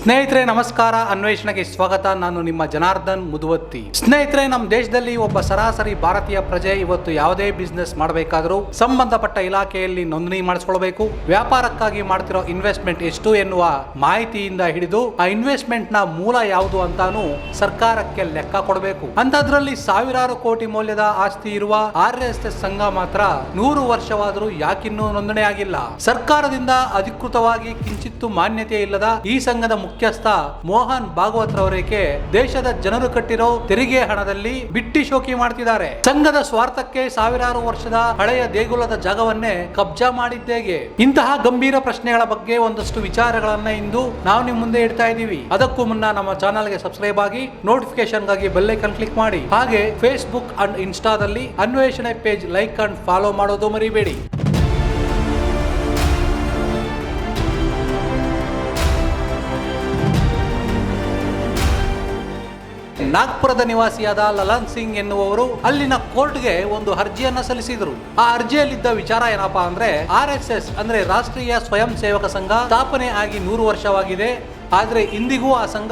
ಸ್ನೇಹಿತರೆ ನಮಸ್ಕಾರ, ಅನ್ವೇಷಣೆಗೆ ಸ್ವಾಗತ. ನಾನು ನಿಮ್ಮ ಜನಾರ್ದನ್ ಮುದುವತ್ತಿ. ಸ್ನೇಹಿತರೆ, ನಮ್ಮ ದೇಶದಲ್ಲಿ ಒಬ್ಬ ಸರಾಸರಿ ಭಾರತೀಯ ಪ್ರಜೆ ಇವತ್ತು ಯಾವುದೇ ಬಿಸ್ನೆಸ್ ಮಾಡಬೇಕಾದರೂ ಸಂಬಂಧಪಟ್ಟ ಇಲಾಖೆಯಲ್ಲಿ ನೋಂದಣಿ ಮಾಡಿಸ್ಕೊಳ್ಬೇಕು. ವ್ಯಾಪಾರಕ್ಕಾಗಿ ಮಾಡ್ತಿರೋ ಇನ್ವೆಸ್ಟ್ಮೆಂಟ್ ಎಷ್ಟು ಎನ್ನುವ ಮಾಹಿತಿಯಿಂದ ಹಿಡಿದು ಆ ಇನ್ವೆಸ್ಟ್ಮೆಂಟ್ ನ ಮೂಲ ಯಾವುದು ಅಂತಾನು ಸರ್ಕಾರಕ್ಕೆ ಲೆಕ್ಕ ಕೊಡಬೇಕು. ಅಂತದ್ರಲ್ಲಿ ಸಾವಿರಾರು ಕೋಟಿ ಮೌಲ್ಯದ ಆಸ್ತಿ ಇರುವ RSS ಸಂಘ ಮಾತ್ರ 100 ವರ್ಷವಾದರೂ ಯಾಕಿನ್ನೂ ನೋಂದಣಿ ಆಗಿಲ್ಲ. ಸರ್ಕಾರದಿಂದ ಅಧಿಕೃತವಾಗಿ ಕಿಂಚಿತ್ತು ಮಾನ್ಯತೆ ಇಲ್ಲದ ಈ ಸಂಘದ ಮುಖ್ಯಸ್ಥ ಮೋಹನ್ ಭಾಗವತ್ ರವರಿಗೆ ದೇಶದ ಜನರು ಕಟ್ಟಿರೋ ತೆರಿಗೆ ಹಣದಲ್ಲಿ ಬಿಟ್ಟಿ ಶೋಕಿ ಮಾಡ್ತಿದ್ದಾರೆ. ಸಂಘದ ಸ್ವಾರ್ಥಕ್ಕೆ ಸಾವಿರಾರು ವರ್ಷದ ಹಳೆಯ ದೇಗುಲದ ಜಾಗವನ್ನೇ ಕಬ್ಜಾ ಮಾಡಿದ್ದೇಗೆ? ಇಂತಹ ಗಂಭೀರ ಪ್ರಶ್ನೆಗಳ ಬಗ್ಗೆ ಒಂದಷ್ಟು ವಿಚಾರಗಳನ್ನ ಇಂದು ನಾವು ನಿಮ್ಮ ಮುಂದೆ ಇಡ್ತಾ ಇದೀವಿ. ಅದಕ್ಕೂ ಮುನ್ನ ನಮ್ಮ ಚಾನಲ್ಗೆ ಸಬ್ಸ್ಕ್ರೈಬ್ ಆಗಿ, ನೋಟಿಫಿಕೇಶನ್ ಗಾಗಿ ಬೆಲ್ ಐಕಾನ್ ಕ್ಲಿಕ್ ಮಾಡಿ. ಹಾಗೆ ಫೇಸ್ಬುಕ್ ಅಂಡ್ ಇನ್ಸ್ಟಾದಲ್ಲಿ ಅನ್ವೇಷಣೆ ಪೇಜ್ ಲೈಕ್ ಅಂಡ್ ಫಾಲೋ ಮಾಡೋದು ಮರಿಬೇಡಿ. ನಾಗ್ಪುರದ ನಿವಾಸಿಯಾದ ಲಲನ್ ಸಿಂಗ್ ಎನ್ನುವವರು ಅಲ್ಲಿನ ಕೋರ್ಟ್ಗೆ ಒಂದು ಅರ್ಜಿಯನ್ನ ಸಲ್ಲಿಸಿದರು. ಆ ಅರ್ಜಿಯಲ್ಲಿದ್ದ ವಿಚಾರ ಏನಪ್ಪಾ ಅಂದ್ರೆ, RSS ಅಂದ್ರೆ ರಾಷ್ಟ್ರೀಯ ಸ್ವಯಂ ಸೇವಕ ಸಂಘ ಸ್ಥಾಪನೆ ಆಗಿ 100 ವರ್ಷವಾಗಿದೆ. ಆದ್ರೆ ಇಂದಿಗೂ ಆ ಸಂಘ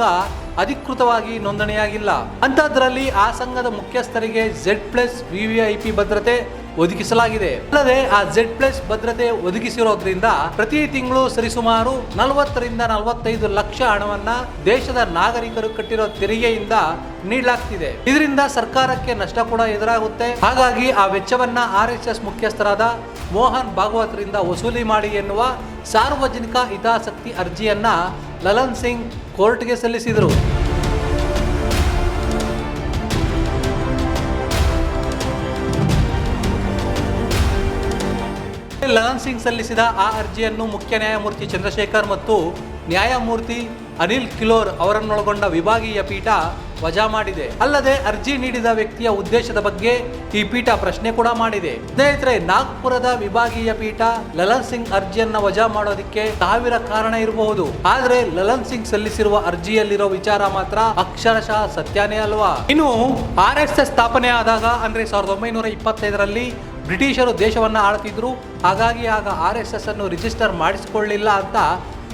ಅಧಿಕೃತವಾಗಿ ನೋಂದಣಿಯಾಗಿಲ್ಲ. ಅಂತದ್ರಲ್ಲಿ ಆ ಸಂಘದ ಮುಖ್ಯಸ್ಥರಿಗೆ Z+ VVIP ಭದ್ರತೆ ಒದಗಿಸಲಾಗಿದೆ. ಅಲ್ಲದೆ ಆ Z+ ಭದ್ರತೆ ಒದಗಿಸಿರೋದ್ರಿಂದ ಪ್ರತಿ ತಿಂಗಳು ಸರಿಸುಮಾರು 40 ರಿಂದ 45 ಲಕ್ಷ ಹಣವನ್ನ ದೇಶದ ನಾಗರಿಕರು ಕಟ್ಟಿರೋ ತೆರಿಗೆಯಿಂದ ನೀಡಲಾಗ್ತಿದೆ. ಇದರಿಂದ ಸರ್ಕಾರಕ್ಕೆ ನಷ್ಟ ಕೂಡ ಎದುರಾಗುತ್ತೆ. ಹಾಗಾಗಿ ಆ ವೆಚ್ಚವನ್ನ RSS ಮುಖ್ಯಸ್ಥರಾದ ಮೋಹನ್ ಭಾಗವತ್ರಿಂದ ವಸೂಲಿ ಮಾಡಿ ಎನ್ನುವ ಸಾರ್ವಜನಿಕ ಹಿತಾಸಕ್ತಿ ಅರ್ಜಿಯನ್ನ ಲಲನ್ ಸಿಂಗ್ ಕೋರ್ಟ್ಗೆ ಸಲ್ಲಿಸಿದರು. ಲಲನ್ ಸಿಂಗ್ ಸಲ್ಲಿಸಿದ ಆ ಅರ್ಜಿಯನ್ನು ಮುಖ್ಯ ನ್ಯಾಯಮೂರ್ತಿ ಚಂದ್ರಶೇಖರ್ ಮತ್ತು ನ್ಯಾಯಮೂರ್ತಿ ಅನಿಲ್ ಕಿಲೋರ್ ಅವರನ್ನೊಳಗೊಂಡ ವಿಭಾಗೀಯ ಪೀಠ ವಜಾ ಮಾಡಿದೆ. ಅಲ್ಲದೆ ಅರ್ಜಿ ನೀಡಿದ ವ್ಯಕ್ತಿಯ ಉದ್ದೇಶದ ಬಗ್ಗೆ ಈ ಪೀಠ ಪ್ರಶ್ನೆ ಕೂಡ ಮಾಡಿದೆ. ಸ್ನೇಹಿತರೆ, ನಾಗ್ಪುರದ ವಿಭಾಗೀಯ ಪೀಠ ಲಲನ್ ಸಿಂಗ್ ಅರ್ಜಿಯನ್ನ ವಜಾ ಮಾಡೋದಕ್ಕೆ 1000 ಕಾರಣ ಇರಬಹುದು. ಆದ್ರೆ ಲಲನ್ ಸಿಂಗ್ ಸಲ್ಲಿಸಿರುವ ಅರ್ಜಿಯಲ್ಲಿರೋ ವಿಚಾರ ಮಾತ್ರ ಅಕ್ಷರಶಃ ಸತ್ಯನೇ ಅಲ್ವಾ? ಇನ್ನು RSS ಸ್ಥಾಪನೆ ಆದಾಗ ಅಂದ್ರೆ 1925ರಲ್ಲಿ ಬ್ರಿಟಿಷರು ದೇಶವನ್ನ ಆಳ್ತಿದ್ರು. ಹಾಗಾಗಿ ಆಗ RSS ಅನ್ನು ರಿಜಿಸ್ಟರ್ ಮಾಡಿಸಿಕೊಳ್ಳಿಲ್ಲ ಅಂತ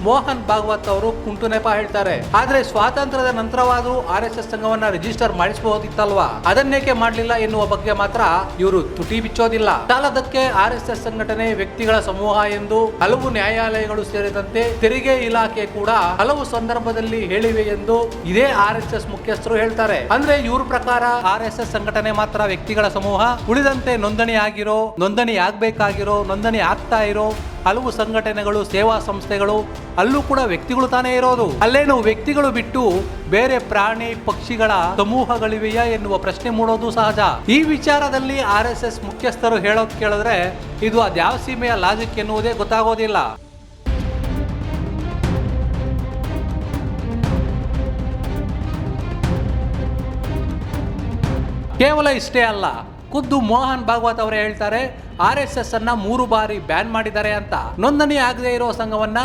ಮೋಹನ್ ಭಾಗವತ್ ಅವರು ಕುಂಟು ನೆಪ ಹೇಳ್ತಾರೆ. ಆದ್ರೆ ಸ್ವಾತಂತ್ರ್ಯದ ನಂತರವಾದರೂ RSS ಸಂಘವನ್ನ ರಿಜಿಸ್ಟರ್ ಮಾಡಿಸಬಹುದಿತ್ತಲ್ವಾ? ಅದನ್ನೇಕೆ ಮಾಡಲಿಲ್ಲ ಎನ್ನುವ ಬಗ್ಗೆ ಮಾತ್ರ ಇವರು ತುಟಿ ಬಿಚ್ಚೋದಿಲ್ಲ. ಸಾಲದಕ್ಕೆ RSS ಸಂಘಟನೆ ವ್ಯಕ್ತಿಗಳ ಸಮೂಹ ಎಂದು ಹಲವು ನ್ಯಾಯಾಲಯಗಳು ಸೇರಿದಂತೆ ತೆರಿಗೆ ಇಲಾಖೆ ಕೂಡ ಹಲವು ಸಂದರ್ಭದಲ್ಲಿ ಹೇಳಿವೆ ಎಂದು ಇದೇ RSS ಮುಖ್ಯಸ್ಥರು ಹೇಳ್ತಾರೆ. ಅಂದ್ರೆ ಇವ್ರ ಪ್ರಕಾರ RSS ಸಂಘಟನೆ ಮಾತ್ರ ವ್ಯಕ್ತಿಗಳ ಸಮೂಹ, ಉಳಿದಂತೆ ನೋಂದಣಿ ಆಗಿರೋ, ನೋಂದಣಿ ಆಗ್ಬೇಕಾಗಿರೋ, ನೋಂದಣಿ ಆಗ್ತಾ ಇರೋ ಹಲವು ಸಂಘಟನೆಗಳು, ಸೇವಾ ಸಂಸ್ಥೆಗಳು ಅಲ್ಲೂ ಕೂಡ ವ್ಯಕ್ತಿಗಳು ತಾನೇ ಇರೋದು. ಅಲ್ಲೇನು ವ್ಯಕ್ತಿಗಳು ಬಿಟ್ಟು ಬೇರೆ ಪ್ರಾಣಿ ಪಕ್ಷಿಗಳ ಸಮೂಹಗಳಿವೆಯಾ ಎನ್ನುವ ಪ್ರಶ್ನೆ ಮೂಡೋದು ಸಹಜ. ಈ ವಿಚಾರದಲ್ಲಿ RSS ಮುಖ್ಯಸ್ಥರು ಹೇಳೋದು ಕೇಳಿದ್ರೆ ಇದು ಅದ್ಯಾವ ಸೀಮೆಯ ಲಾಜಿಕ್ ಎನ್ನುವುದೇ ಗೊತ್ತಾಗೋದಿಲ್ಲ. ಕೇವಲ ಇಷ್ಟೇ ಅಲ್ಲ, ಖುದ್ದು ಮೋಹನ್ ಭಾಗವತ್ ಅವರೇ ಹೇಳ್ತಾರೆ RSS ಅನ್ನ 3 ಬಾರಿ ಬ್ಯಾನ್ ಮಾಡಿದ್ದಾರೆ ಅಂತ. ನೋಂದಣಿ ಆಗದೆ ಇರೋ ಸಂಘವನ್ನ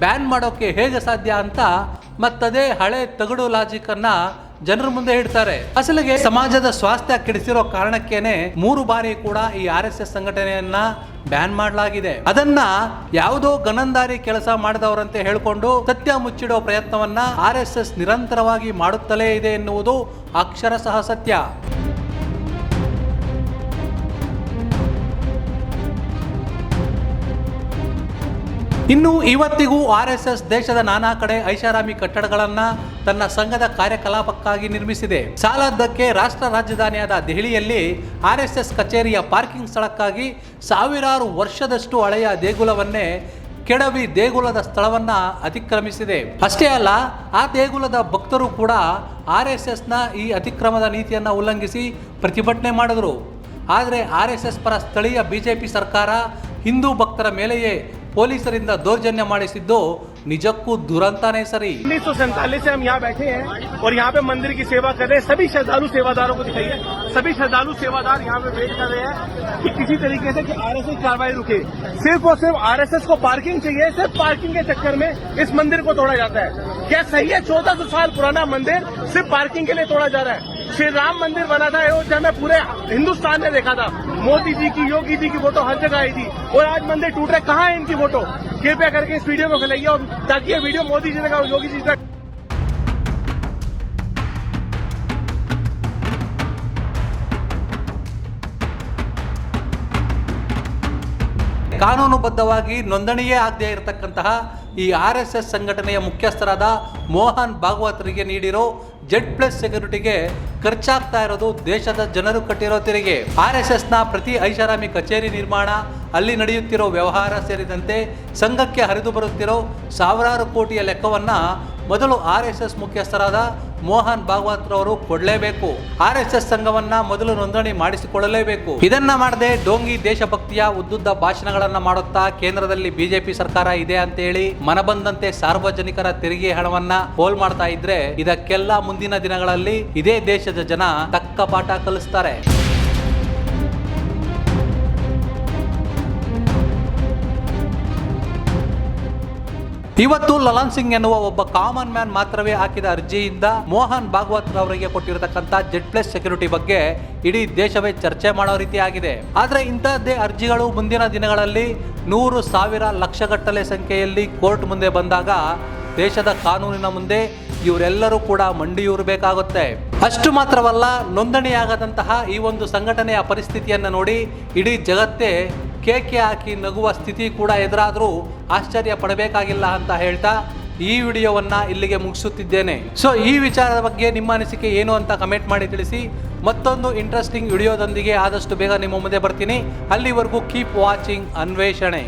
ಬ್ಯಾನ್ ಮಾಡೋಕೆ ಹೇಗೆ ಸಾಧ್ಯ ಅಂತ ಮತ್ತದೇ ಹಳೆ ತಗಡು ಲಾಜಿಕ್ ಅನ್ನ ಜನರ ಮುಂದೆ ಇಡ್ತಾರೆ. ಅಸಲಿಗೆ ಸಮಾಜದ ಸ್ವಾಸ್ಥ್ಯ ಕೆಡಿಸಿರೋ ಕಾರಣಕ್ಕೇನೆ 3 ಬಾರಿ ಕೂಡ ಈ RSS ಸಂಘಟನೆಯನ್ನ ಬ್ಯಾನ್ ಮಾಡಲಾಗಿದೆ. ಅದನ್ನ ಯಾವುದೋ ಗನಂದಾರಿ ಕೆಲಸ ಮಾಡಿದವರಂತೆ ಹೇಳಿಕೊಂಡು ಸತ್ಯ ಮುಚ್ಚಿಡೋ ಪ್ರಯತ್ನವನ್ನ RSS ನಿರಂತರವಾಗಿ ಮಾಡುತ್ತಲೇ ಇದೆ ಎನ್ನುವುದು ಅಕ್ಷರಶಃ ಸತ್ಯ. ಇನ್ನು ಇವತ್ತಿಗೂ RSS ದೇಶದ ನಾನಾ ಕಡೆ ಐಷಾರಾಮಿ ಕಟ್ಟಡಗಳನ್ನ ತನ್ನ ಸಂಘದ ಕಾರ್ಯಕಲಾಪಕ್ಕಾಗಿ ನಿರ್ಮಿಸಿದೆ. ಸಾಲದ್ದಕ್ಕೆ ರಾಷ್ಟ್ರ ರಾಜಧಾನಿಯಾದ ದೆಹಲಿಯಲ್ಲಿ RSS ಕಚೇರಿಯ ಪಾರ್ಕಿಂಗ್ ಸ್ಥಳಕ್ಕಾಗಿ ಸಾವಿರಾರು ವರ್ಷದಷ್ಟು ಹಳೆಯ ದೇಗುಲವನ್ನೇ ಕೆಡವಿ ದೇಗುಲದ ಸ್ಥಳವನ್ನ ಅತಿಕ್ರಮಿಸಿದೆ. ಅಷ್ಟೇ ಅಲ್ಲ, ಆ ದೇಗುಲದ ಭಕ್ತರು ಕೂಡ RSSನ ಈ ಅತಿಕ್ರಮದ ನೀತಿಯನ್ನ ಉಲ್ಲಂಘಿಸಿ ಪ್ರತಿಭಟನೆ ಮಾಡಿದ್ರು. ಆದರೆ RSS ಪರ ಸ್ಥಳೀಯ BJP ಸರ್ಕಾರ ಹಿಂದೂ ಭಕ್ತರ ಮೇಲೆಯೇ ಪೊಲೀಸರಿಂದ ದೌರ್ಜನ್ಯ ಮಾಡಿಸಿದ್ದು निजक्कू दुरंताने सरी। 1947 से हम यहाँ बैठे हैं और यहाँ पे मंदिर की सेवा कर रहे हैं। सभी श्रद्धालु सेवादारों को दिखाइए, सभी श्रद्धालु सेवादार यहाँ पे वेट कर रहे हैं कि किसी तरीके से कि RSS कार्रवाई रुके। सिर्फ और सिर्फ RSS को पार्किंग चाहिए, सिर्फ पार्किंग के चक्कर में इस मंदिर को तोड़ा जाता है। क्या सही है? 1400 साल पुराना मंदिर सिर्फ पार्किंग के लिए तोड़ा जा रहा है। श्री राम मंदिर बना था अयोध्या में, पूरे हिंदुस्तान ने देखा था। मोदी जी की, योगी जी की फोटो हर जगह आई थी और आज मंदिर टूट रहा है। कहाँ है इनकी फोटो? कृपया करके इस वीडियो को फैलाइए और ताकि ये वीडियो मोदी जी तक, योगी जी तक ಕಾನೂನುಬದ್ಧವಾಗಿ ನೋಂದಣಿಯೇ ಆಗದೇ ಇರತಕ್ಕಂತಹ ಈ RSS ಸಂಘಟನೆಯ ಮುಖ್ಯಸ್ಥರಾದ ಮೋಹನ್ ಭಾಗವತರಿಗೆ ನೀಡಿರೋ Z+ ಸೆಕ್ಯೂರಿಟಿಗೆ ಖರ್ಚಾಗ್ತಾ ಇರೋದು ದೇಶದ ಜನರು ಕಟ್ಟಿರೋ ತೆರಿಗೆ. RSSನ ಪ್ರತಿ ಐಷಾರಾಮಿ ಕಚೇರಿ ನಿರ್ಮಾಣ, ಅಲ್ಲಿ ನಡೆಯುತ್ತಿರೋ ವ್ಯವಹಾರ ಸೇರಿದಂತೆ ಸಂಘಕ್ಕೆ ಹರಿದು ಬರುತ್ತಿರೋ ಸಾವಿರಾರು ಕೋಟಿಯ ಲೆಕ್ಕವನ್ನ ಮೊದಲು RSS ಮುಖ್ಯಸ್ಥರಾದ ಮೋಹನ್ ಭಾಗವತ್ ರವರು ಕೊಡಲೇಬೇಕು. RSS ಸಂಘವನ್ನ ಮೊದಲು ನೋಂದಣಿ ಮಾಡಿಸಿಕೊಳ್ಳಲೇಬೇಕು. ಇದನ್ನ ಮಾಡದೆ ಡೋಂಗಿ ದೇಶಭಕ್ತಿಯ ಉದ್ದುದ್ದ ಭಾಷಣಗಳನ್ನ ಮಾಡುತ್ತಾ ಕೇಂದ್ರದಲ್ಲಿ ಬಿಜೆಪಿ ಸರ್ಕಾರ ಇದೆ ಅಂತ ಹೇಳಿ ಮನಬಂದಂತೆ ಸಾರ್ವಜನಿಕರ ತೆರಿಗೆ ಹಣವನ್ನ ಪೋಲ್ ಮಾಡ್ತಾ ಇದ್ರೆ ಇದಕ್ಕೆಲ್ಲ ಮುಂದಿನ ದಿನಗಳಲ್ಲಿ ಇದೇ ದೇಶದ ಜನ ತಕ್ಕ ಪಾಠ ಕಲಿಸ್ತಾರೆ. ಇವತ್ತು ಲಲನ್ ಸಿಂಗ್ ಎನ್ನುವ ಒಬ್ಬ ಕಾಮನ್ ಮ್ಯಾನ್ ಮಾತ್ರವೇ ಹಾಕಿದ ಅರ್ಜಿಯಿಂದ ಮೋಹನ್ ಭಾಗವತ್ ರವರಿಗೆ ಕೊಟ್ಟಿರತಕ್ಕಂತ Z+ ಸೆಕ್ಯೂರಿಟಿ ಬಗ್ಗೆ ಇಡೀ ದೇಶವೇ ಚರ್ಚೆ ಮಾಡೋ ರೀತಿ ಆಗಿದೆ. ಆದ್ರೆ ಇಂತಹದ್ದೇ ಅರ್ಜಿಗಳು ಮುಂದಿನ ದಿನಗಳಲ್ಲಿ 100,000 ಲಕ್ಷಗಟ್ಟಲೆ ಸಂಖ್ಯೆಯಲ್ಲಿ ಕೋರ್ಟ್ ಮುಂದೆ ಬಂದಾಗ ದೇಶದ ಕಾನೂನಿನ ಮುಂದೆ ಇವರೆಲ್ಲರೂ ಕೂಡ ಮಂಡಿಯೂರಬೇಕಾಗುತ್ತೆ. ಅಷ್ಟು ಮಾತ್ರವಲ್ಲ, ನೋಂದಣಿಯಾಗದಂತಹ ಈ ಒಂದು ಸಂಘಟನೆಯ ಪರಿಸ್ಥಿತಿಯನ್ನು ನೋಡಿ ಇಡೀ ಜಗತ್ತೇ ಕೇಕೆ ಹಾಕಿ ನಗುವ ಸ್ಥಿತಿ ಕೂಡ ಎದುರಾದರೂ ಆಶ್ಚರ್ಯ ಪಡಬೇಕಾಗಿಲ್ಲ ಅಂತ ಹೇಳ್ತಾ ಈ ವಿಡಿಯೋವನ್ನ ಇಲ್ಲಿಗೆ ಮುಗಿಸುತ್ತಿದ್ದೇನೆ. ಸೊ ಈ ವಿಚಾರದ ಬಗ್ಗೆ ನಿಮ್ಮ ಅನಿಸಿಕೆ ಏನು ಅಂತ ಕಮೆಂಟ್ ಮಾಡಿ ತಿಳಿಸಿ. ಮತ್ತೊಂದು ಇಂಟ್ರೆಸ್ಟಿಂಗ್ ವಿಡಿಯೋದೊಂದಿಗೆ ಆದಷ್ಟು ಬೇಗ ನಿಮ್ಮ ಮುಂದೆ ಬರ್ತೀನಿ. ಅಲ್ಲಿವರೆಗೂ ಕೀಪ್ ವಾಚಿಂಗ್ ಅನ್ವೇಷಣೆ.